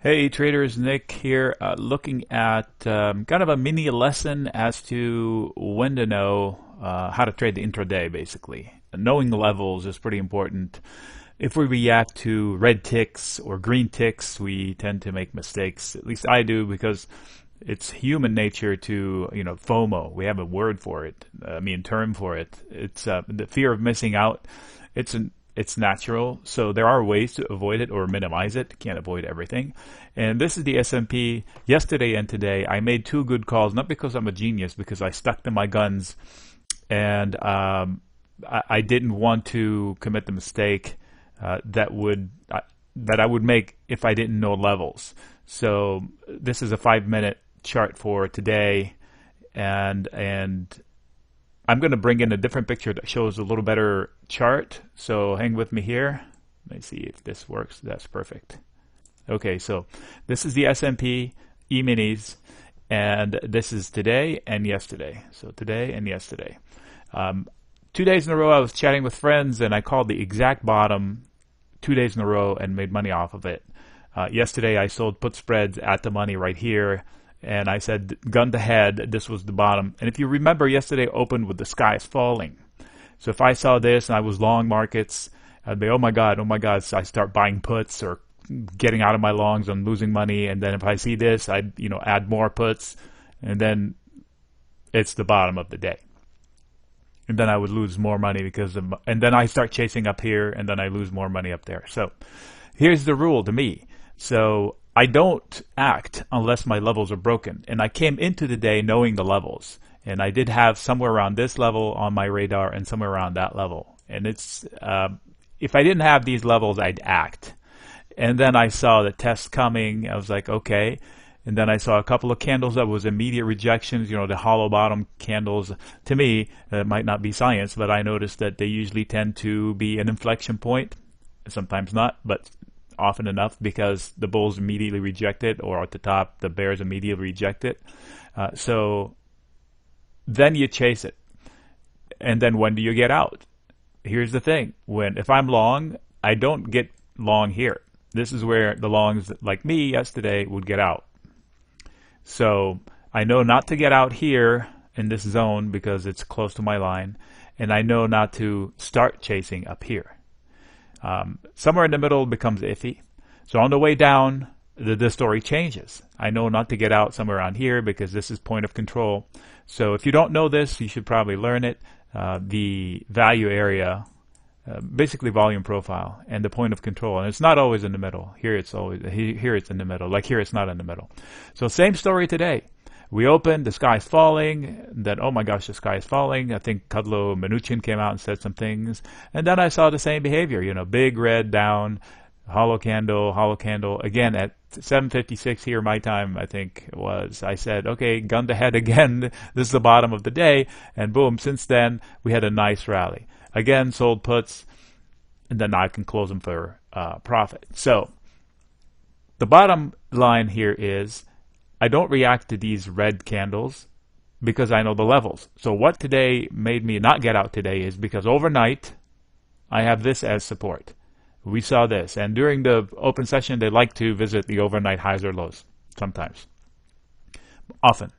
Hey traders, Nick here, looking at kind of a mini lesson as to when to know how to trade the intraday, basically. Knowing the levels is pretty important. If we react to red ticks or green ticks, we tend to make mistakes. At least I do, because it's human nature to, FOMO. We have a word for it, term for it. It's the fear of missing out. It's natural, so there are ways to avoid it or minimize it. Can't avoid everything. And this is the S&P yesterday and today. I made two good calls, not because I'm a genius, because I stuck to my guns, and I didn't want to commit the mistake that I would make if I didn't know levels. So this is a 5-minute chart for today, and I'm going to bring in a different picture that shows a little better chart, so hang with me here. Let me see if this works. That's perfect. Okay, so this is the S&P E-minis, and this is today and yesterday. So today and yesterday. 2 days in a row I was chatting with friends, and I called the exact bottom 2 days in a row and made money off of it. Yesterday I sold put spreads at the money right here, and I said, gun to head, this was the bottom. And if you remember, yesterday opened with the skies falling. So if I saw this and I was long markets, I'd be, oh my God. So I start buying puts or getting out of my longs and losing money. And then if I see this, I'd add more puts, and then it's the bottom of the day. And then I would lose more money and then I start chasing up here, and then I lose more money up there. So here's the rule to me. So I don't act unless my levels are broken. And I came into the day knowing the levels. And I did have somewhere around this level on my radar and somewhere around that level. And it's if I didn't have these levels, I'd act. And then I saw the test coming. I was like, okay. And then I saw a couple of candles that was immediate rejections, the hollow bottom candles. To me, it might not be science, but I noticed that they usually tend to be an inflection point. Sometimes not, but often enough, because the bulls immediately reject it, or at the top the bears immediately reject it. So then you chase it. And then when do you get out? Here's the thing. If I'm long, I don't get long here. This is where the longs like me yesterday would get out. So I know not to get out here in this zone because it's close to my line, and I know not to start chasing up here. Somewhere in the middle becomes iffy. So on the way down, the story changes. I know not to get out somewhere around here because this is point of control. So if you don't know this, you should probably learn it. The value area, basically volume profile, and the point of control. And it's not always in the middle. Here it's in the middle. Like here it's not in the middle. So same story today. We opened, the sky's falling, then, oh my gosh, the sky is falling. I think Kudlow Minuchin came out and said some things. And then I saw the same behavior, big red down, hollow candle. Again, at 7:56 here, my time, I think it was, I said, okay, gun to head again. This is the bottom of the day. And boom, since then, we had a nice rally. Again, sold puts, and then I can close them for profit. So the bottom line here is, I don't react to these red candles because I know the levels. So what today made me not get out today is because overnight I have this as support. We saw this, and during the open session they like to visit the overnight highs or lows sometimes, often.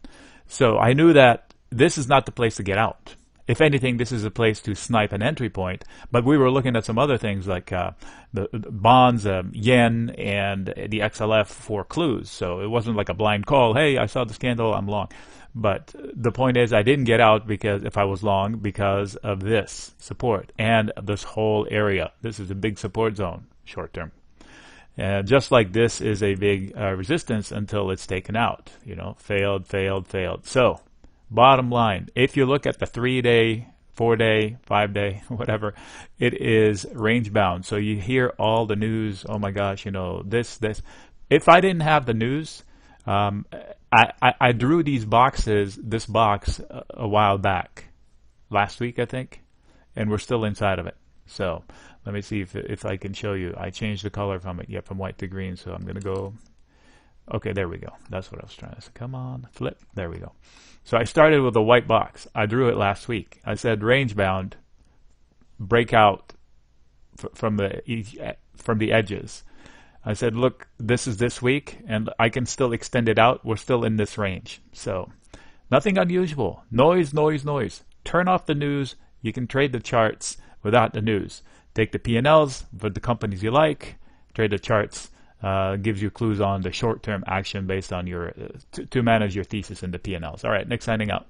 So I knew that this is not the place to get out. If anything, this is a place to snipe an entry point. But we were looking at some other things like the bonds, yen, and the XLF for clues. So it wasn't like a blind call. Hey, I saw this candle, I'm long. But the point is, I didn't get out if I was long because of this support and this whole area. This is a big support zone, short term. Just like this is a big resistance until it's taken out. Failed. So bottom line, if you look at the 3-day, 4-day, 5-day, whatever, it is range bound. So you hear all the news, oh my gosh, this. If I didn't have the news, I drew this box a while back, last week I think, and we're still inside of it. So let me see if I can show you. I changed the color from white to green, so I'm going to go. Okay, there we go. That's what I was trying to say. Come on, flip. There we go. So I started with a white box. I drew it last week. I said range bound, breakout from the edges. I said, look, this is this week, and I can still extend it out. We're still in this range. So nothing unusual. Noise, noise, noise. Turn off the news. You can trade the charts without the news. Take the P&Ls for the companies you like. Trade the charts. Gives you clues on the short-term action based on your to manage your thesis in the P&Ls. All right, Nick signing out.